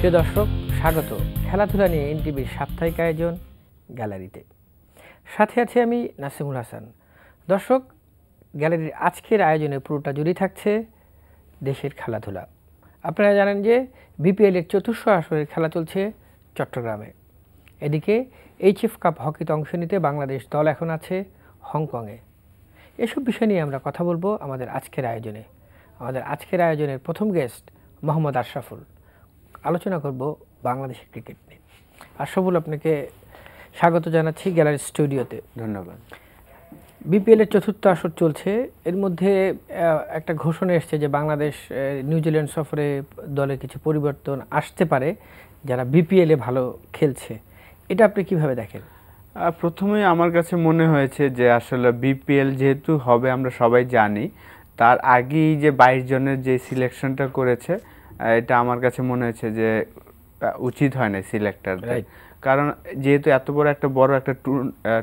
প্রিয় দর্শক, স্বাগত খেলাধুলা নিয়ে এনটিভির সাপ্তাহিক আয়োজন গ্যালারিতে। সাথে আছে আমি নাসিমুল হাসান। দর্শক, গ্যালারির আজকের আয়োজনে পুরোটা জুড়ে থাকছে দেশের খেলাধুলা। আপনারা জানেন যে বিপিএলের চতুর্থ আসরের খেলা চলছে চট্টগ্রামে। এদিকে এইচএফ কাপ হকিতে অংশ নিতে বাংলাদেশ দল এখন আছে হংকংয়ে। এসব বিষয় নিয়ে আমরা কথা বলবো আমাদের আজকের আয়োজনে। আমাদের আজকের আয়োজনের প্রথম গেস্ট মোহাম্মদ আশরাফুল। আলোচনা করব বাংলাদেশের ক্রিকেট নিয়ে। আশরাফুল, আপনাকে স্বাগত জানাচ্ছি গ্যালারি স্টুডিওতে। ধন্যবাদ। বিপিএলের চতুর্থ আসর চলছে, এর মধ্যে একটা ঘোষণা এসছে যে বাংলাদেশ নিউজিল্যান্ড সফরে দলে কিছু পরিবর্তন আসতে পারে যারা বিপিএলে ভালো খেলছে। এটা আপনি কিভাবে দেখেন? প্রথমে আমার কাছে মনে হয়েছে যে আসলে বিপিএল যেহেতু হবে আমরা সবাই জানি, তার আগেই যে 22 জনের যে সিলেকশনটা করেছে এটা আমার কাছে মনে হয়েছে যে উচিত হয় না সিলেক্টরদের। কারণ যেহেতু এত বড় একটা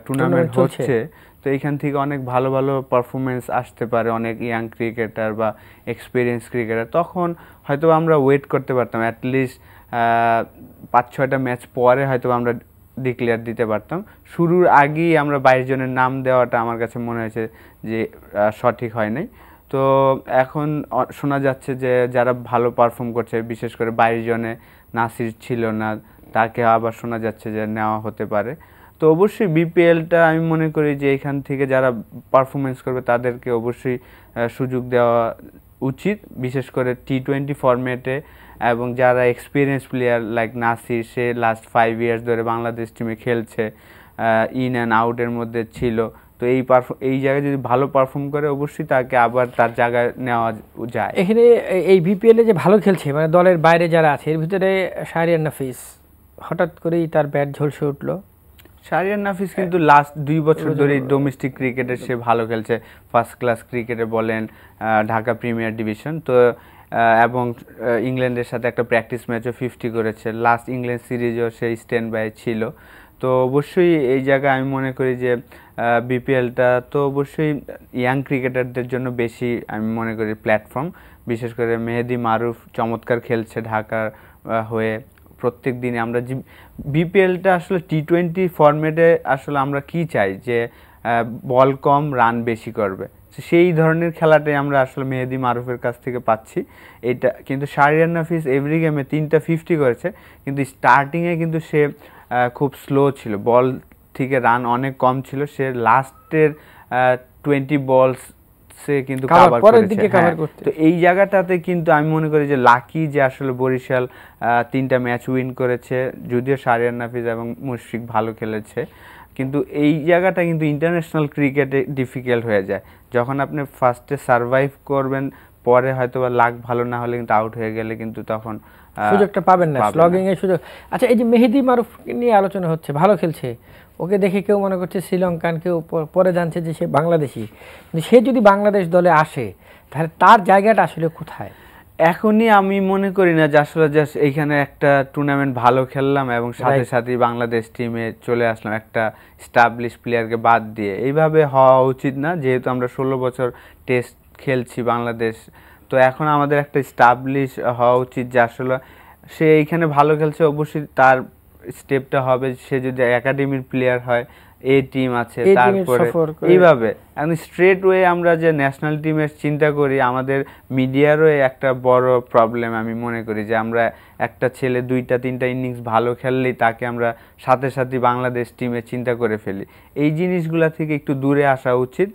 টুর্নামেন্ট হচ্ছে, তো এইখান থেকে অনেক ভালো ভালো পারফরমেন্স আসতে পারে, অনেক ইয়াং ক্রিকেটার বা এক্সপিরিয়েন্স ক্রিকেটার। তখন হয়তো আমরা ওয়েট করতে পারতাম, অ্যাটলিস্ট 5-6টা ম্যাচ পরে হয়তো আমরা ডিক্লেয়ার দিতে পারতাম। শুরুর আগেই আমরা 22 জনের নাম দেওয়াটা আমার কাছে মনে হয়েছে যে সঠিক হয় নাই। তো এখন শোনা যাচ্ছে যে যারা ভালো পারফর্ম করছে, বিশেষ করে 22 জনে নাসির ছিল না, তাকে আবার শোনা যাচ্ছে যে নেওয়া হতে পারে। তো অবশ্যই বিপিএলটা আমি মনে করি যে এখান থেকে যারা পারফরমেন্স করবে তাদেরকে অবশ্যই সুযোগ দেওয়া উচিত, বিশেষ করে টি20 ফরম্যাটে। এবং যারা এক্সপিরিয়েন্স প্লেয়ার লাইক নাসির, সে লাস্ট 5 ইয়ার্স ধরে বাংলাদেশ টিমে খেলছে, ইন অ্যান্ড আউটের মধ্যে ছিল। তো এই জায়গায় যদি ভালো পারফর্ম করে অবশ্যই তাকে আবার তার জায়গায় নেওয়া যায়। এখানে এই বিপিএলে যে ভালো খেলছে, মানে দলের বাইরে যারা আছে এর ভিতরে শাহরিয়ার নাফিস হঠাৎ করেই তার ব্যাট ঝলসে উঠলো। শাহরিয়ার নাফিস কিন্তু লাস্ট 2 বছর ধরে ডোমেস্টিক ক্রিকেটে সে ভালো খেলছে, ফার্স্ট ক্লাস ক্রিকেটে বলেন, ঢাকা প্রিমিয়ার ডিভিশন তো, এবং ইংল্যান্ডের সাথে একটা প্র্যাকটিস ম্যাচও 50 করেছে। লাস্ট ইংল্যান্ড সিরিজও সে স্ট্যান্ড বাই ছিল। তো অবশ্যই এই জায়গায় আমি মনে করি যে বিপিএলটা তো অবশ্যই ইয়াং ক্রিকেটারদের জন্য বেশি আমি মনে করি প্ল্যাটফর্ম। বিশেষ করে মেহেদি মারুফ চমৎকার খেলছে ঢাকার হয়ে। প্রত্যেক দিনে আমরা বিপিএলটা আসলে টি20 ফরম্যাটে আসলে আমরা কি চাই যে বল কম রান বেশি করবে, সেই ধরনের খেলাটাই আমরা আসলে মেহেদি মারুফের কাছ থেকে পাচ্ছি। এটা কিন্তু শাহরিয়ার নাফিস এভরি গেমে 3টা 50 করেছে, কিন্তু স্টার্টিংয়ে কিন্তু সে খুব স্লো ছিল, বল থেকে রান অনেক কম ছিল। সে লাস্টের 20 বলস সে কিন্তু কভার করেছে। তো এই জায়গাটাতে কিন্তু আমি মনে করি যে লাকি যে আসলে বরিশাল 3টা ম্যাচ উইন করেছে, যদিও শাহরিয়ার নাফিস এবং মুশফিক ভালো খেলেছে, কিন্তু এই জায়গাটা কিন্তু ইন্টারন্যাশনাল ক্রিকেটে ডিফিকাল্ট হয়ে যায়। যখন আপনি ফার্স্টে সারভাইভ করবেন, পরে হয়তো বা লাক ভালো না হলে কিন্তু আউট হয়ে গেলে কিন্তু তখন সুযোগটা পাবেন না, স্লগিং এর সুযোগ। আচ্ছা, এই যে মেহেদি মারুফ নিয়ে আলোচনা হচ্ছে, ভালো খেলছে, ওকে দেখে কেউ মনে করছে শ্রীলঙ্কান, কেউ পরে জানছে যে সে বাংলাদেশি। কিন্তু সে যদি বাংলাদেশ দলে আসে তাহলে তার জায়গাটা আসলে কোথায়? এখনই আমি মনে করি না যে আসলে জাস্ট এইখানে একটা টুর্নামেন্ট ভালো খেললাম এবং সাথে সাথেই বাংলাদেশ টিমে চলে আসলাম একটা স্টাবলিশ প্লেয়ারকে বাদ দিয়ে। এইভাবে হওয়া উচিত না, যেহেতু আমরা 16 বছর টেস্ট খেলছি বাংলাদেশ। তো এখন আমাদের একটা স্টাবলিশ হওয়া উচিত যে আসলে সে এইখানে ভালো খেলছে, অবশ্যই তার স্টেপটা হবে সে যদি একাডেমির প্লেয়ার হয়, এ টিম আছে, তারপরে এইভাবে এখন স্ট্রেট ওয়ে আমরা যে ন্যাশনাল টিমের চিন্তা করি, আমাদের মিডিয়ারও একটা বড় প্রবলেম আমি মনে করি যে আমরা একটা ছেলে 2টা-3টা ইনিংস ভালো খেললেই তাকে আমরা সাথে সাথে বাংলাদেশ টিমে চিন্তা করে ফেলি। এই জিনিসগুলা থেকে একটু দূরে আসা উচিত,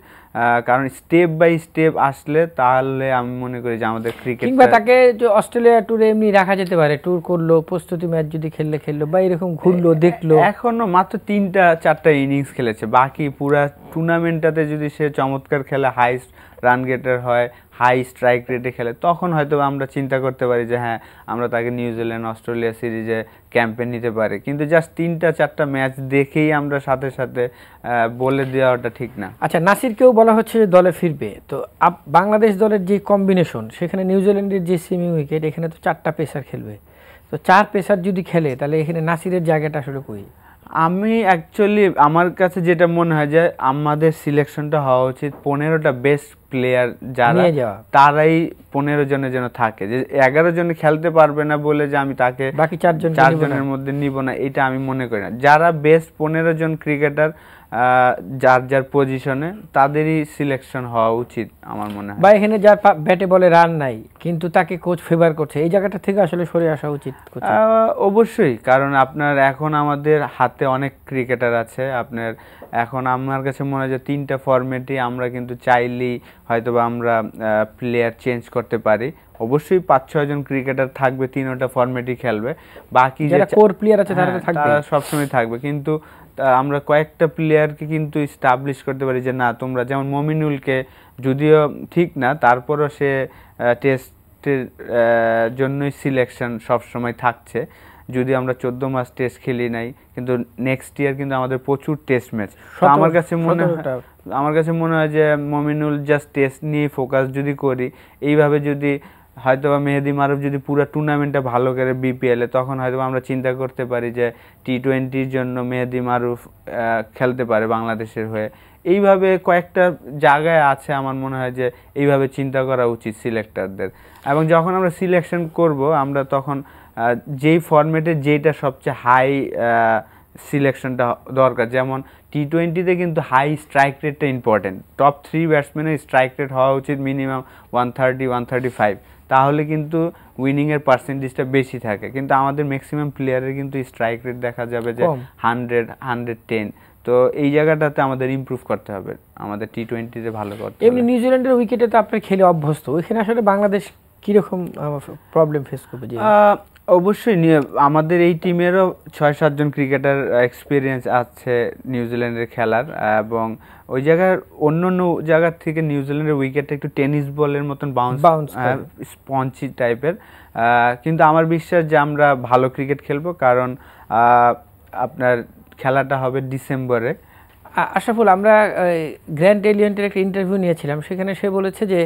কারণ স্টেপ বাই স্টেপ আসলে তাহলে আমি মনে করি যে আমাদের ক্রিকেট, কিংবা তাকে যে অস্ট্রেলিয়া ট্যুরে এমনি রাখা যেতে পারে, ট্যুর করলো, প্রস্তুতি ম্যাচ যদি খেললো বা এরকম ঘুরলো দেখলো। এখনো মাত্র 3টা-4টা ইনিংস খেলেছে, বাকি পুরা টুর্নামেন্টটাতে যদি সে চমৎকার খেলে, হাই রান গেটার হয়, হাই স্ট্রাইক রেটে খেলে, তখন হয়তো আমরা চিন্তা করতে পারি যে হ্যাঁ আমরা তাকে নিউজিল্যান্ড অস্ট্রেলিয়া সিরিজে ক্যাম্পে নিতে পারি। কিন্তু জাস্ট 3টা-4টা ম্যাচ দেখেই আমরা সাথে সাথে বলে দেওয়াটা ঠিক না। আচ্ছা, নাসিরকেও বলা হচ্ছে যে দলে ফিরবে। তো বাংলাদেশ দলের যে কম্বিনেশন, সেখানে নিউজিল্যান্ডের যে সেমি উইকেট, এখানে তো 4টা পেসার খেলবে। তো 4 পেসার যদি খেলে তাহলে এখানে নাসিরের জায়গাটা আসলে কই? আমি অ্যাকচুয়ালি আমার কাছে যেটা মনে হয় যে আমাদের সিলেকশনটা হওয়া উচিত 15টা বেস্ট প্লেয়ার যারা তারাই 15 জনের জন্য থাকে, যে 11 জন খেলতে পারবে না বলে যে আমি তাকে বাকি 4 জনের মধ্যে নিব না, এটা আমি মনে করি না। যারা বেস্ট 15 জন ক্রিকেটার যার যার পজিশনে তাদেরই সিলেকশন হওয়া উচিত আমার মনে হয়। বা এখানে যার ব্যাটে বলে রান নাই কিন্তু তাকে কোচ ফেভার করছে, এই জায়গাটা থেকে আসলে সরে আসা উচিত। অবশ্যই, কারণ আপনার এখন আমাদের হাতে অনেক ক্রিকেটার আছে। আপনার এখন আমার কাছে মনে হয় যে 3টা ফরম্যাটই আমরা কিন্তু চাইলেই হয়তোবা আমরা প্লেয়ার চেঞ্জ করতে পারি। অবশ্যই 5-6 জন ক্রিকেটার থাকবে, 3টা ফরম্যাটই খেলবে, বাকি যারা কোর প্লেয়ার আছে তারা সবসময় থাকবে। কিন্তু আমরা কয়েকটা প্লেয়ারকে কিন্তু এস্টাবলিশ করতে পারি যে না তোমরা, যেমন মমিনুলকে, যদিও ঠিক না তারপরও সে টেস্টের জন্যই সিলেকশন সবসময় থাকছে। যদি আমরা 14 মাস টেস্ট খেলি নাই, কিন্তু নেক্সট ইয়ার কিন্তু আমাদের প্রচুর টেস্ট ম্যাচ। আমার কাছে মনে হয় যে মমিনুল জাস্ট টেস্ট নিয়ে ফোকাস যদি করি, এইভাবে যদি হয়তোবা মেহেদী মারুফ যদি পুরো টুর্নামেন্টটা ভালো করে বিপিএলে, তখন হয়তো আমরা চিন্তা করতে পারি যে টি20-র জন্য মেহেদী মারুফ খেলতে পারে বাংলাদেশের হয়ে। এইভাবে কয়েকটা জায়গায় আছে, আমার মনে হয় যে এইভাবে চিন্তা করা উচিত সিলেক্টরদের। এবং যখন আমরা সিলেকশন করব, আমরা তখন যেই ফরম্যাটে যেটা সবচেয়ে হাই সিলেকশনটা দরকার, যেমন টি20-তে কিন্তু হাই স্ট্রাইক রেটটা ইম্পর্টেন্ট। টপ 3 ব্যাটসম্যানের স্ট্রাইক রেট হওয়া উচিত মিনিমাম 130-135, তাহলে কিন্তু উইনিংয়ের পার্সেন্টেজটা বেশি থাকে। কিন্তু আমাদের ম্যাক্সিমাম প্লেয়ারের কিন্তু স্ট্রাইক রেট দেখা যাবে যে 100-110। তো এই জায়গাটাতে আমাদের ইমপ্রুভ করতে হবে, আমাদের টি20-তে ভালো করতে হবে। এমনি নিউজিল্যান্ডের উইকেটে তো আপনি খেলে অভ্যস্ত, ওইখানে আসলে বাংলাদেশ কিরকম প্রবলেম ফেস করবে? অবশ্যই আমাদের এই টিমেরও 6-7 জন ক্রিকেটার এক্সপিরিয়েন্স আছে নিউজিল্যান্ডের খেলার, এবং ওই জায়গার অন্য জায়গার থেকে নিউজিল্যান্ডের উইকেটটা একটু টেনিস বলের মতন বাউন্স স্পঞ্জি টাইপের। কিন্তু আমার বিশ্বাস যে আমরা ভালো ক্রিকেট খেলবো, কারণ আপনার খেলাটা হবে ডিসেম্বরে। আশরাফুল, আমরা গ্র্যান্ড এলিয়েন্টের একটা ইন্টারভিউ নিয়েছিলাম, সেখানে সে বলেছে যে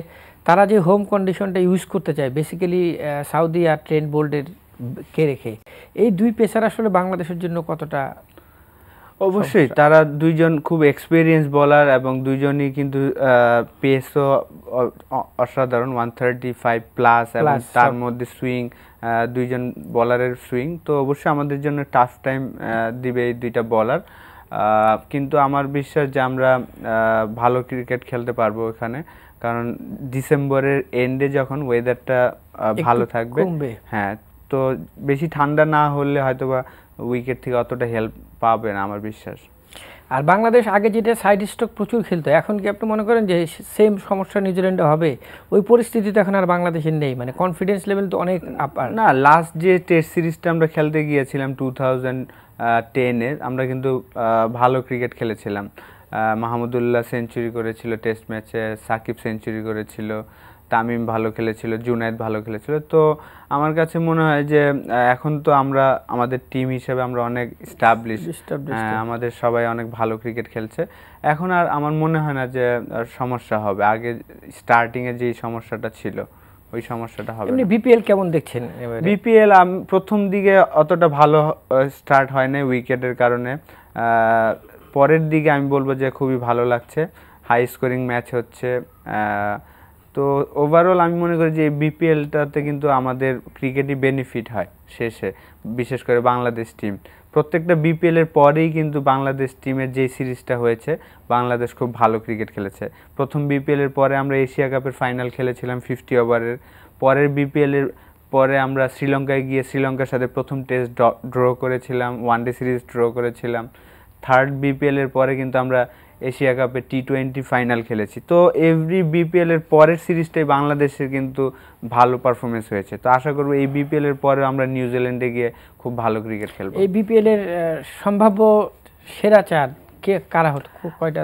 তারা যে হোম কন্ডিশনটা ইউজ করতে চায় বেসিক্যালি সাউদি আর ট্রেন্ট বোল্টের কে রেখে, এই 2 পেসার আসলে বাংলাদেশের জন্য কতটা? অবশ্যই তারা 2 জন খুব এক্সপিরিয়েন্স বোলার, এবং 2 জনই কিন্তু পেসও অসাধারণ, 135 প্লাস, এবং তার মধ্যে সুইং, 2 জন বোলারের সুইং। তো অবশ্যই আমাদের জন্য টাফ টাইম দিবে এই 2টা বোলার, কিন্তু আমার বিশ্বাস যে আমরা ভালো ক্রিকেট খেলতে পারবো এখানে, কারণ ডিসেম্বরের এন্ডে যখন ওয়েদারটা ভালো থাকবে, হ্যাঁ, তো বেশি ঠান্ডা না হলে হয়তোবা উইকেট থেকে অতটা হেল্প পাবে না আমার বিশ্বাস। আর বাংলাদেশ আগে যেটা সাইড স্ট্রোক প্রচুর খেলতো, এখন কি আপনি মনে করেন যে সেম সমস্যা নিউজিল্যান্ডে হবে? ওই পরিস্থিতিতে এখন আর বাংলাদেশের নেই, মানে কনফিডেন্স লেভেল তো অনেক আপার না। লাস্ট যে টেস্ট সিরিজটা আমরা খেলতে গিয়েছিলাম 2010-এ, আমরা কিন্তু ভালো ক্রিকেট খেলেছিলাম। মাহমুদুল্লাহ সেঞ্চুরি করেছিল টেস্ট ম্যাচে, সাকিব সেঞ্চুরি করেছিল, তামিম ভালো খেলেছিল, জুনায়েদ ভালো খেলেছিল। তো আমার কাছে মনে হয় যে এখন তো আমরা আমাদের টিম হিসেবে আমরা অনেক এস্টাবলিশ, আমাদের সবাই অনেক ভালো ক্রিকেট খেলছে। এখন আর আমার মনে হয় না যে সমস্যা হবে, আগে স্টার্টিংয়ে যেই সমস্যাটা ছিল ওই সমস্যাটা হবে। এমনি বিপিএল কেমন দেখছেন? বিপিএল প্রথম দিকে অতটা ভালো স্টার্ট হয় না উইকেটের কারণে, পরের দিকে আমি বলবো যে খুবই ভালো লাগছে, হাই স্কোরিং ম্যাচ হচ্ছে। তো ওভারঅল আমি মনে করি যে এই বিপিএলটাতে কিন্তু আমাদের ক্রিকেটই বেনিফিট হয় শেষে, বিশেষ করে বাংলাদেশ টিম। প্রত্যেকটা বিপিএলের পরেই কিন্তু বাংলাদেশ টিমের যে সিরিজটা হয়েছে, বাংলাদেশ খুব ভালো ক্রিকেট খেলেছে। প্রথম বিপিএলের পরে আমরা এশিয়া কাপের ফাইনাল খেলেছিলাম 50 ওভারের, পরের বিপিএলের পরে আমরা শ্রীলঙ্কায় গিয়ে শ্রীলঙ্কার সাথে প্রথম টেস্ট ড্র করেছিলাম, ওয়ানডে সিরিজ ড্র করেছিলাম। থার্ড বিপিএলের পরে কিন্তু আমরা এশিয়া কাপে টি20 ফাইনাল খেলেছি। তো এভরি বিপিএলের পরের সিরিজটাই বাংলাদেশের কিন্তু ভালো পারফরমেন্স হয়েছে। তো আশা করব এই বিপিএলের পরে আমরা নিউজিল্যান্ডে গিয়ে খুব ভালো ক্রিকেট খেলবো। এই বিপিএলের সম্ভাব্য সেরা 4 কে কারা হতো, কয়টা?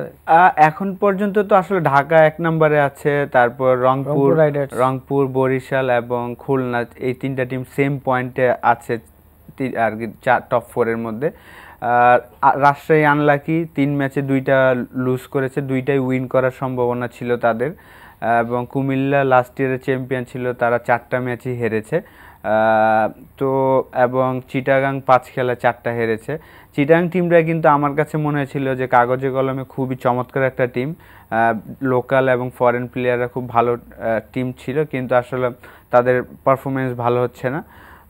এখন পর্যন্ত তো আসলে ঢাকা 1 নম্বরে আছে, তারপর রংপুর, বরিশাল এবং খুলনা, এই 3টা টিম সেম পয়েন্টে আছে আর কি, টপ 4 এর মধ্যে। রাজশাহী আনলাকি, 3 ম্যাচে 2টা লুজ করেছে, 2টাই উইন করার সম্ভাবনা ছিল তাদের। এবং কুমিল্লা লাস্ট ইয়ারের চ্যাম্পিয়ন ছিল, তারা 4টা ম্যাচই হেরেছে। তো এবং চিটাগাং 5 খেলায় 4টা হেরেছে। চিটাগাং টিমটা কিন্তু আমার কাছে মনে হয়েছিল যে কাগজে কলমে খুবই চমৎকার একটা টিম, লোকাল এবং ফরেন প্লেয়াররা খুব ভালো টিম ছিল, কিন্তু আসলে তাদের পারফরমেন্স ভালো হচ্ছে না।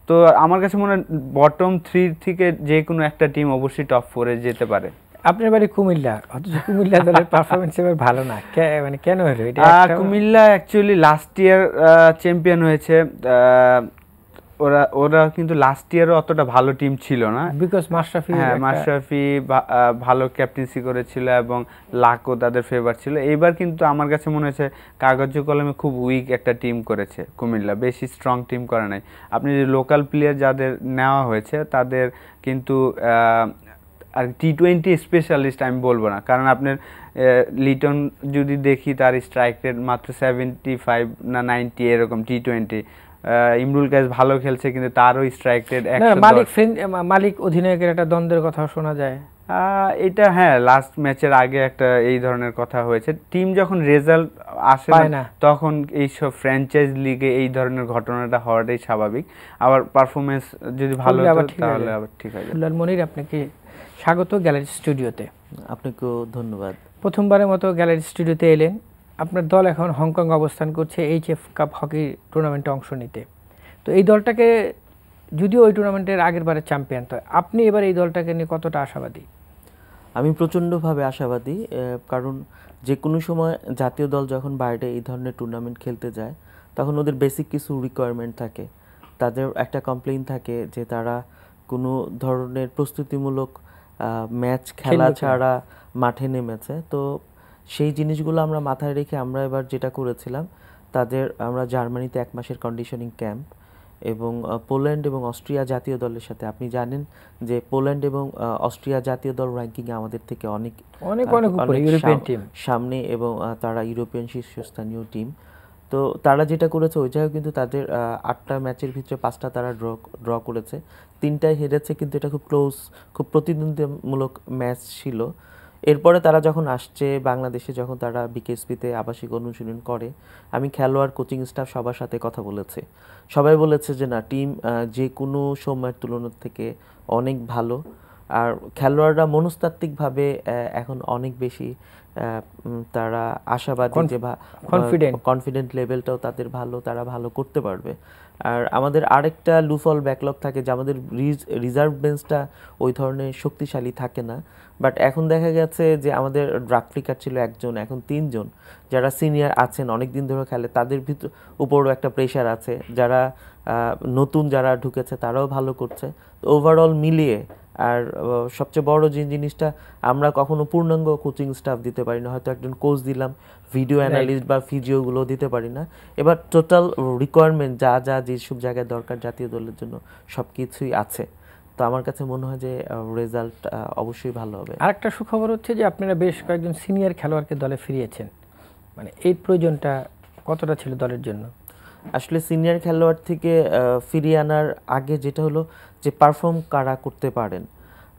তো আমার কাছে মনে হয় বটম 3 থেকে যে কোনো একটা টিম অবশ্যই টপ 4-এ যেতে পারে। আপনার বাড়ি কুমিল্লা, অথচ কুমিল্লা দলের পারফরমেন্স এবার ভালো না, মানে কেন হলো এটা? Comilla actually last year champion হয়েছে। ওরা কিন্তু লাস্ট ইয়ারও অতটা ভালো টিম ছিল না, বিকজ মাশরাফি ভালো ক্যাপ্টেন্সি করেছিল এবং লাকও তাদের ফেভার ছিল। এইবার কিন্তু আমার কাছে মনে হয়েছে কাগজে কলমে খুব উইক একটা টিম করেছে কুমিল্লা, বেশি স্ট্রং টিম করে নাই। আপনি যে লোকাল প্লেয়ার যাদের নেওয়া হয়েছে তাদের কিন্তু আর T20 স্পেশালিস্ট আমি বলবো না, কারণ আপনার লিটন যদি দেখি তার স্ট্রাইক রেট মাত্র 75 না 90 এরকম T20। ইমরুল কায়েস ভালো খেলছে কিন্তু তারও স্ট্রাইক রেট 110। মালিক অধিনায়কের একটা দ্বন্দ্বের কথা শোনা যায়, এটা হ্যাঁ লাস্ট ম্যাচের আগে একটা এই ধরনের কথা হয়েছে। টিম যখন রেজাল্ট আসে না তখন এইসব ফ্র্যাঞ্চাইজ লিগে এই ধরনের ঘটনাটা হওয়াটাই স্বাভাবিক। আবার পারফরমেন্স যদি ভালো হয় তাহলে আবার ঠিক হয়ে যাবে। মনির, আপনাকে স্বাগত গ্যালারি স্টুডিওতে। আপনাকেও ধন্যবাদ। প্রথমবারের মতো গ্যালারি স্টুডিওতে এলেন। আপনার দল এখন হংকং অবস্থান করছে HF কাপ হকি টুর্নামেন্টে অংশ নিতে। তো এই দলটাকে, যদিও ওই টুর্নামেন্টের আগের বারে চ্যাম্পিয়ন, তো আপনি এবার এই দলটাকে নিয়ে কতটা আশাবাদী? আমি প্রচণ্ডভাবে আশাবাদী, কারণ যে কোনো সময় জাতীয় দল যখন বাইরে এই ধরনের টুর্নামেন্ট খেলতে যায় তখন ওদের বেসিক কিছু রিকোয়ারমেন্ট থাকে। তাদের একটা কমপ্লেইন থাকে যে তারা কোনো ধরনের প্রস্তুতিমূলক ম্যাচ খেলা ছাড়া মাঠে নেমেছে। তো সেই জিনিসগুলো আমরা মাথায় রেখে আমরা এবার যেটা করেছিলাম, আমরা জার্মানিতে 1 মাসের কন্ডিশনিং ক্যাম্প এবং পোল্যান্ড এবং অস্ট্রিয়া জাতীয় দলের সাথে, আপনি জানেন যে পোল্যান্ড এবং অস্ট্রিয়া জাতীয় দল র্যাঙ্কিংয়ে আমাদের থেকে অনেক সামনে এবং তারা ইউরোপিয়ান শীর্ষস্থানীয় টিম। তো তারা যেটা করেছে ওই জায়গায় কিন্তু তাদের 8টা ম্যাচের ভিতরে 5টা তারা ড্র করেছে, 3টায় হেরেছে, কিন্তু এটা খুব ক্লোজ, খুব প্রতিদ্বন্দ্বিতামূলক ম্যাচ ছিল। এরপরে তারা যখন আসছে বাংলাদেশে, যখন তারা বিকেএসপিতে আবাসিক অনুশীলন করে, আমি খেলোয়াড়, কোচিং স্টাফ সবার সাথে কথা বলেছি। সবাই বলেছে যে না, টিম যে কোনো সময়ের তুলনার থেকে অনেক ভালো। আর খেলোয়াড়রা মনস্তাত্ত্বিকভাবে এখন অনেক বেশি তারা আশাবাদী, যে কনফিডেন্ট লেভেলটাও তাদের ভালো, তারা ভালো করতে পারবে। আর আমাদের আরেকটা লুফল ব্যাকলগ থাকে যে আমাদের রিজার্ভ বেঞ্চটা ওই ধরনের শক্তিশালী থাকে না। বাট এখন দেখা গেছে যে আমাদের ড্রাগ ফ্লিকার ছিল 1 জন, এখন 3 জন যারা সিনিয়র আছেন, অনেক দিন ধরে খেলে, তাদের উপরও একটা প্রেশার আছে। যারা নতুন যারা ঢুকেছে তারাও ভালো করছে। তো ওভারঅল মিলিয়ে, আর সবচেয়ে বড় যে জিনিসটা, আমরা কখনো পূর্ণাঙ্গ কোচিং স্টাফ দিতে পারি না, হয়তো একজন কোচ দিলাম, ভিডিও অ্যানালিস্ট বা ফিজিওগুলো দিতে পারি না। এবার টোটাল রিকোয়ারমেন্ট যা যেসব জায়গায় দরকার জাতীয় দলের জন্য সব কিছুই আছে। তো আমার কাছে মনে হয় যে রেজাল্ট অবশ্যই ভালো হবে। আরেকটা সুখবর হচ্ছে যে আপনারা বেশ কয়েকজন সিনিয়র খেলোয়াড়কে দলে ফিরিয়েছেন, মানে এই প্রয়োজনটা কতটা ছিল দলের জন্য? আসলে সিনিয়র খেলোয়াড় থেকে ফিরিয়ে আনার আগে যেটা হলো যে পারফর্ম কারা করতে পারেন।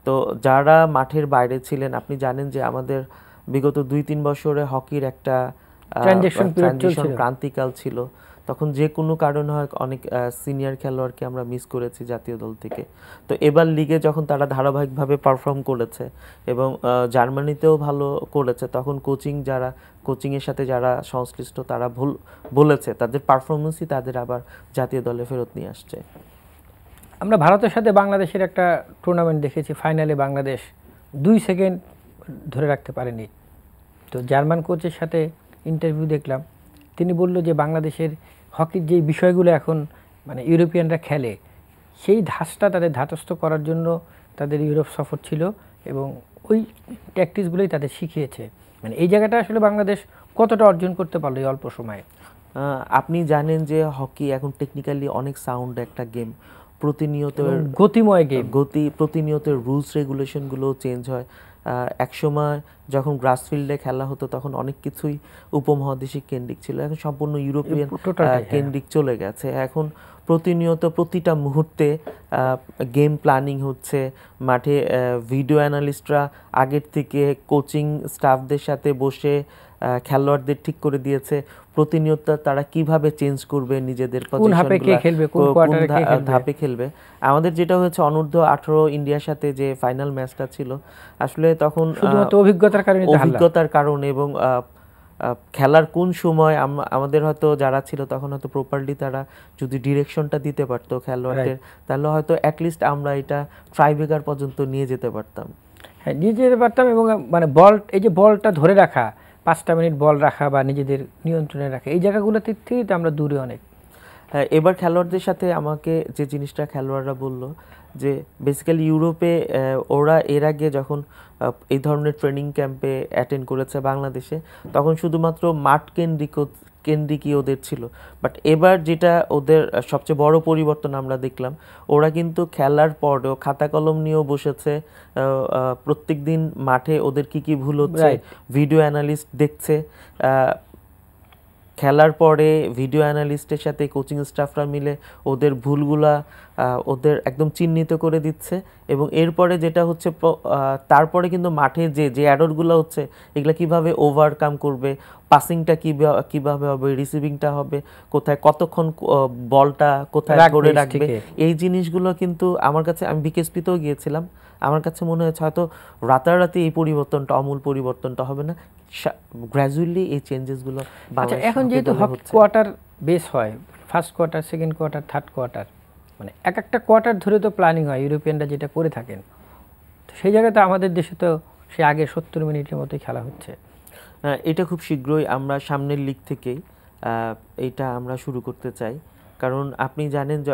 তো যারা মাঠের বাইরে ছিলেন, আপনি জানেন যে আমাদের বিগত 2-3 বছরে হকির একটা ট্রানজিশন ক্রান্তিকাল ছিল। তখন যে কোনো কারণে হয় অনেক সিনিয়র খেলোয়াড়কে আমরা মিস করেছি জাতীয় দল থেকে। তো এবার লিগে যখন তারা ধারাবাহিকভাবে পারফর্ম করেছে এবং জার্মানিতেও ভালো করেছে, তখন কোচিংয়ের সাথে যারা সংশ্লিষ্ট তারা বলেছে তাদের পারফরমেন্সই তাদের আবার জাতীয় দলে ফেরত নিয়ে আসছে। আমরা ভারতের সাথে বাংলাদেশের একটা টুর্নামেন্ট দেখেছি, ফাইনালে বাংলাদেশ 2 সেকেন্ড ধরে রাখতে পারেনি। তো জার্মান কোচের সাথে ইন্টারভিউ দেখলাম, তিনি বলল যে বাংলাদেশের হকির যে বিষয়গুলো এখন মানে ইউরোপিয়ানরা খেলে, সেই ধাঁচটা তাদের ধাতস্থ করার জন্য তাদের ইউরোপ সফর ছিল এবং ওই ট্যাকটিক্সগুলোই তাদের শিখিয়েছে। মানে এই জায়গাটা আসলে বাংলাদেশ কতটা অর্জন করতে পারলো এই অল্প সময়ে? আপনি জানেন যে হকি এখন টেকনিক্যালি অনেক সাউন্ড একটা গেম, প্রতিনিয়ত গতিময় গেম, প্রতিনিয়ত রুলস রেগুলেশনগুলো চেঞ্জ হয়। একসময় যখন গ্রাসফিল্ডে খেলা হতো তখন অনেক কিছুই উপমহাদেশিক কেন্দ্রিক ছিল, এখন সম্পূর্ণ ইউরোপিয়ান কেন্দ্রিক চলে গেছে। এখন প্রতিনিয়ত প্রতিটা মুহূর্তে গেম প্ল্যানিং হচ্ছে মাঠে। ভিডিও অ্যানালিস্টরা আগের থেকে কোচিং স্টাফদের সাথে বসে খেলোয়াড়দের ঠিক করে দিয়েছে প্রতিনিয়ত তারা কিভাবে চেঞ্জ করবে নিজেদের কোন ধাপে কে খেলবে, কোন কোয়ার্টারে কে খেলবে, ধাপে খেলবে। আমাদের যেটা হয়েছে অনূর্ধ্ব 18 ইন্ডিয়ার সাথে যে ফাইনাল ম্যাচটা ছিল, আসলে তখন শুধুমাত্র অভিজ্ঞতার কারণে এবং খেলার কোন সময় আমাদের হয়তো যারা ছিল তখন হয়তো প্রপারলি তারা যদি ডিরেকশনটা দিতে পারতো খেলোয়াড়দের, তাহলে হয়তো অ্যাটলিস্ট আমরা এটা ট্রাইব্রেকার পর্যন্ত নিয়ে যেতে পারতাম। হ্যাঁ, নিয়ে যেতে পারতাম। এবং মানে এই যে বলটা ধরে রাখা, 5টা মিনিট বল রাখা বা নিজেদের নিয়ন্ত্রণে রাখা, এই জায়গাগুলো থেকে তো আমরা দূরে অনেক। হ্যাঁ, এবার খেলোয়াড়দের সাথে আমাকে যে জিনিসটা খেলোয়াড়রা বলল যে বেসিক্যালি ইউরোপে ওরা এর আগে যখন এই ধরনের ট্রেনিং ক্যাম্পে অ্যাটেন্ড করেছে বাংলাদেশে, তখন শুধুমাত্র মাঠ কেন্দ্রিকই ওদের ছিল। বাট এবার যেটা ওদের সবচেয়ে বড় পরিবর্তন আমরা দেখলাম, ওরা কিন্তু খেলার পরেও খাতা কলম নিয়েও বসেছে। প্রত্যেক দিন মাঠে ওদের কি ভুল হচ্ছে ভিডিও অ্যানালিস্ট দেখছে। খেলার পরে ভিডিও অ্যানালিস্টের সাথে কোচিং স্টাফরা মিলে ওদের ভুলগুলা ওদের একদম চিহ্নিত করে দিচ্ছে। এবং এরপরে যেটা হচ্ছে তারপরে কিন্তু মাঠে যে অ্যাডরগুলো হচ্ছে এগুলা কিভাবে ওভারকাম করবে, পাসিংটা কিভাবে হবে, রিসিভিংটা হবে কোথায়, কতক্ষণ বলটা কোথায় ধরে রাখবে, এই জিনিসগুলো কিন্তু আমার কাছে, আমি বিকেএসপিতেও গিয়েছিলাম, আমার কাছে মনে হচ্ছে হয়তো রাতারাতি এই পরিবর্তনটা, আমূল পরিবর্তনটা হবে না, গ্র্যাজুয়ালি এই চেঞ্জেসগুলো। আচ্ছা, এখন যেহেতু কোয়ার্টার বেস হয়, first quarter, second quarter, third quarter, মানে এক একটা কোয়ার্টার ধরে তো প্ল্যানিং হয়, ইউরোপিয়ানরা যেটা করে থাকেন, তো সেই জায়গাতে আমাদের দেশে তো সে আগে 70 মিনিটের মতোই খেলা হচ্ছে। এটা খুব শীঘ্রই আমরা সামনের লিগ থেকেই এইটা আমরা শুরু করতে চাই। কারণ আপনি জানেন যে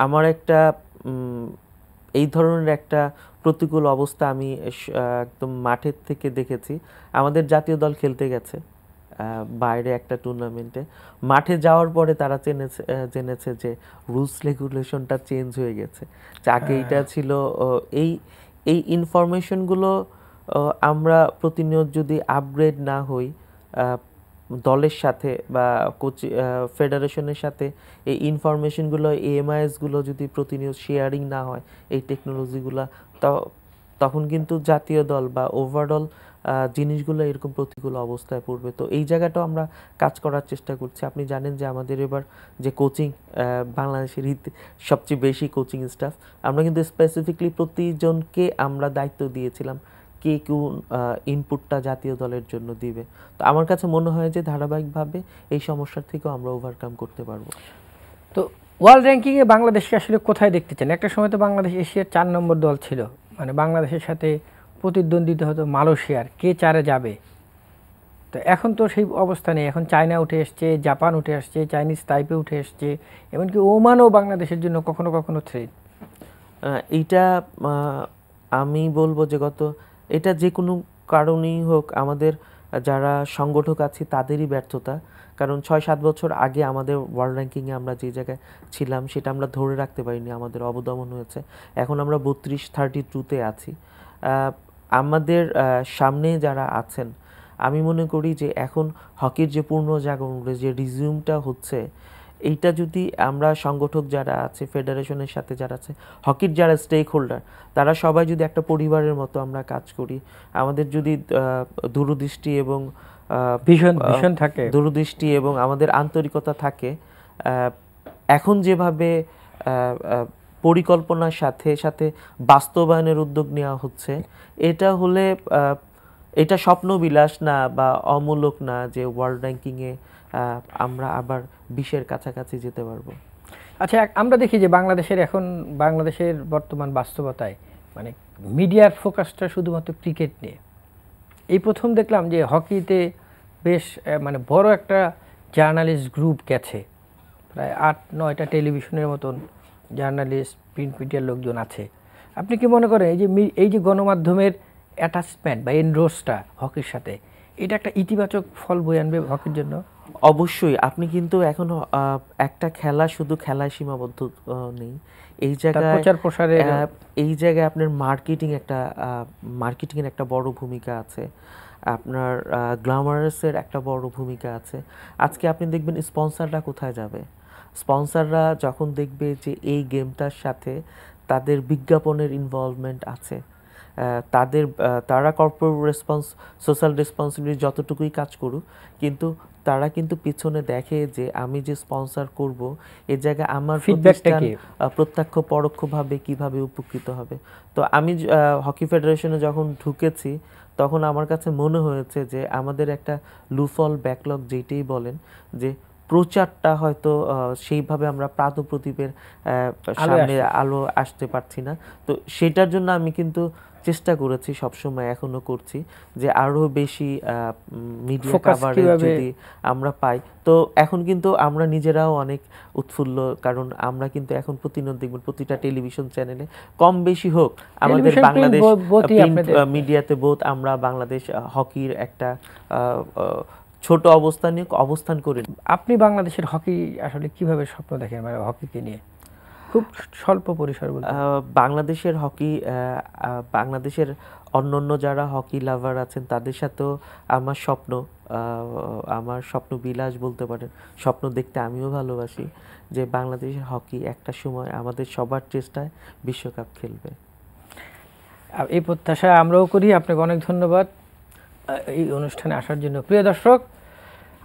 আমার একটা এই ধরনের একটা প্রতিকূল অবস্থা আমি একদম মাঠের থেকে দেখেছি। আমাদের জাতীয় দল খেলতে গেছে বাইরে একটা টুর্নামেন্টে, মাঠে যাওয়ার পরে তারা জেনেছে যে রুলস রেগুলেশনটা চেঞ্জ হয়ে গেছে। আগে এইটা ছিল, এই ইনফরমেশনগুলো আমরা প্রতিনিয়ত যদি আপগ্রেড না হই দলের সাথে বা ফেডারেশনের সাথে, এই ইনফরমেশনগুলো, এএমআইএসগুলো যদি প্রতিনিয়ত শেয়ারিং না হয় এই টেকনোলজিগুলো, তখন কিন্তু জাতীয় দল বা ওভারঅল জিনিসগুলো এরকম প্রতিকূল অবস্থায় পড়বে। তো এই জায়গাটাও আমরা কাজ করার চেষ্টা করছি। আপনি জানেন যে আমাদের এবার যে কোচিং, বাংলাদেশের সবচেয়ে বেশি কোচিং স্টাফ, আমরা কিন্তু স্পেসিফিকলি প্রতিজনকে আমরা দায়িত্ব দিয়েছিলাম কে কোন ইনপুটটা জাতীয় দলের জন্য দিবে। তো আমার কাছে মনে হয় যে ধারাবাহিকভাবে এই সমস্যার থেকেও আমরা ওভারকাম করতে পারবো। তো ওয়ার্ল্ড র্যাঙ্কিংয়ে বাংলাদেশকে আসলে কোথায় দেখতে চান? একটা সময় তো বাংলাদেশ এশিয়ার 4 নম্বর দল ছিল, মানে বাংলাদেশের সাথে প্রতিদ্বন্দ্বিতা হতো মালয়েশিয়ার, কে 4-এ যাবে। তো এখন তো সেই অবস্থা নেই, এখন চায়না উঠে এসছে, জাপান উঠে আসছে, চাইনিজ তাইপে উঠে এসছে, এমনকি ওমানও বাংলাদেশের জন্য কখনো কখনো থ্রেট। এইটা আমি বলবো যে এটা যে কোনো কারণেই হোক, আমাদের যারা সংগঠক আছে তাদেরই ব্যর্থতা। কারণ 6-7 বছর আগে আমাদের ওয়ার্ল্ড র্যাঙ্কিংয়ে আমরা যে জায়গায় ছিলাম সেটা আমরা ধরে রাখতে পারিনি, আমাদের অবদমন হয়েছে। এখন আমরা 32-32-তে আছি। আমাদের সামনে যারা আছেন, আমি মনে করি যে এখন হকির যে পূর্ণ জাগরণ, যে রিজিউমটা হচ্ছে, এইটা যদি আমরা সংগঠক যারা আছে, ফেডারেশনের সাথে যারা আছে, হকির যারা স্টেক হোল্ডার, তারা সবাই যদি একটা পরিবারের মতো আমরা কাজ করি, আমাদের যদি দূরদৃষ্টি এবং ভীষণ থাকে, দূরদৃষ্টি এবং আমাদের আন্তরিকতা থাকে, এখন যেভাবে পরিকল্পনার সাথে সাথে বাস্তবায়নের উদ্যোগ নেওয়া হচ্ছে, এটা হলে এটা স্বপ্নবিলাস না বা অমূলক না যে ওয়ার্ল্ড র্যাঙ্কিংয়ে আমরা আবার 20-এর কাছাকাছি যেতে পারবো। আচ্ছা, আমরা দেখি যে বাংলাদেশের বর্তমান বাস্তবতায় মানে মিডিয়ার ফোকাসটা শুধুমাত্র ক্রিকেট নিয়ে। এই প্রথম দেখলাম যে হকিতে বেশ মানে বড় একটা জার্নালিস্ট গ্রুপ গেছে, প্রায় 8-9টা টেলিভিশনের মতন জার্নালিস্ট, প্রিন্ট মিডিয়ার লোকজন আছে। আপনি কি মনে করেন এই যে গণমাধ্যমের অ্যাটাচমেন্ট বা এনরোসটা হকির সাথে, এটা একটা ইতিবাচক ফল বয়ে আনবে হকির জন্য? অবশ্যই। আপনি কিন্তু এখন একটা খেলা শুধু খেলায় সীমাবদ্ধ নেই, এই জায়গায় প্রচার প্রসারে, এই জায়গায় আপনার মার্কেটিংয়ের একটা বড় ভূমিকা আছে, আপনার গ্ল্যামারাসের একটা বড় ভূমিকা আছে। আজকে আপনি দেখবেন স্পন্সররা কোথায় যাবে, স্পন্সররা যখন দেখবে যে এই গেমটার সাথে তাদের বিজ্ঞাপনের ইনভলভমেন্ট আছে, তারা কর্পোরেট সোশ্যাল রেসপন্সিবিলিটি যতটুকুই কাজ করুক, কিন্তু তারা কিন্তু পিছনে দেখে যে আমি যে স্পন্সর করব এর জায়গায় আমার প্রতিষ্ঠান প্রত্যক্ষ পরোক্ষভাবে কিভাবে উপকৃত হবে। তো আমি হকি ফেডারেশনে যখন ঢুকেছি তখন আমার কাছে মনে হয়েছে যে আমাদের একটা লুফল ব্যাকলগ যেটাই বলেন, যে প্রচারটা হয়তো সেইভাবে আমরা প্রদীপের সামনে আলো আসতে পারছি না। তো সেটার জন্য আমি কিন্তু চেষ্টা করেছি, সবসময় এখনো করছি, যে আরো বেশি মিডিয়া কভারেজ যদি আমরা পাই। তো এখন কিন্তু আমরা নিজেরাও অনেক উৎফুল্ল, কারণ আমরা কিন্তু এখন প্রতিদিন দেখবেন প্রতিটা টেলিভিশন চ্যানেলে কম বেশি হোক আমাদের বাংলাদেশ মিডিয়াতে বোধ আমরা বাংলাদেশ হকির একটা ছোট অবস্থান করি। আপনি বাংলাদেশের হকি আসলে কিভাবে স্বপ্ন দেখেন, মানে হকিকে নিয়ে খুব স্বল্প পরিসর বলতে? বাংলাদেশের হকি, বাংলাদেশের অন্যান্য যারা হকি লাভার আছেন তাদের সাথেও আমার স্বপ্ন বিলাস বলতে পারেন, স্বপ্ন দেখতে আমিও ভালোবাসি যে বাংলাদেশের হকি একটা সময় আমাদের সবার চেষ্টায় বিশ্বকাপ খেলবে। এই প্রত্যাশা আমরাও করি। আপনাকে অনেক ধন্যবাদ এই অনুষ্ঠানে আসার জন্য। প্রিয় দর্শক,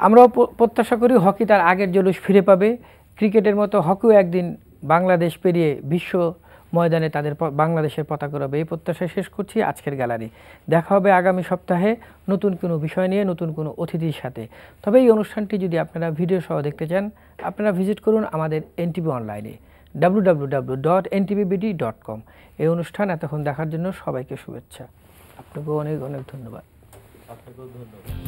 আমরাও প্রত্যাশা করি হকি তার আগের জলুস ফিরে পাবে। ক্রিকেটের মতো হকিও একদিন বাংলাদেশ পেরিয়ে বিশ্ব ময়দানে তাদের বাংলাদেশের পতাকা উড়াবে, এই প্রত্যাশা শেষ করছি আজকের গ্যালারি। দেখা হবে আগামী সপ্তাহে নতুন কোনো বিষয় নিয়ে, নতুন কোনো অতিথির সাথে। তবে এই অনুষ্ঠানটি যদি আপনারা ভিডিও সহ দেখতে চান, আপনারা ভিজিট করুন আমাদের এনটিভি অনলাইনে www.ntvbd.com। এই অনুষ্ঠান এতক্ষণ দেখার জন্য সবাইকে শুভেচ্ছা। আপনাকেও অনেক অনেক ধন্যবাদ। আপনাকেও ধন্যবাদ।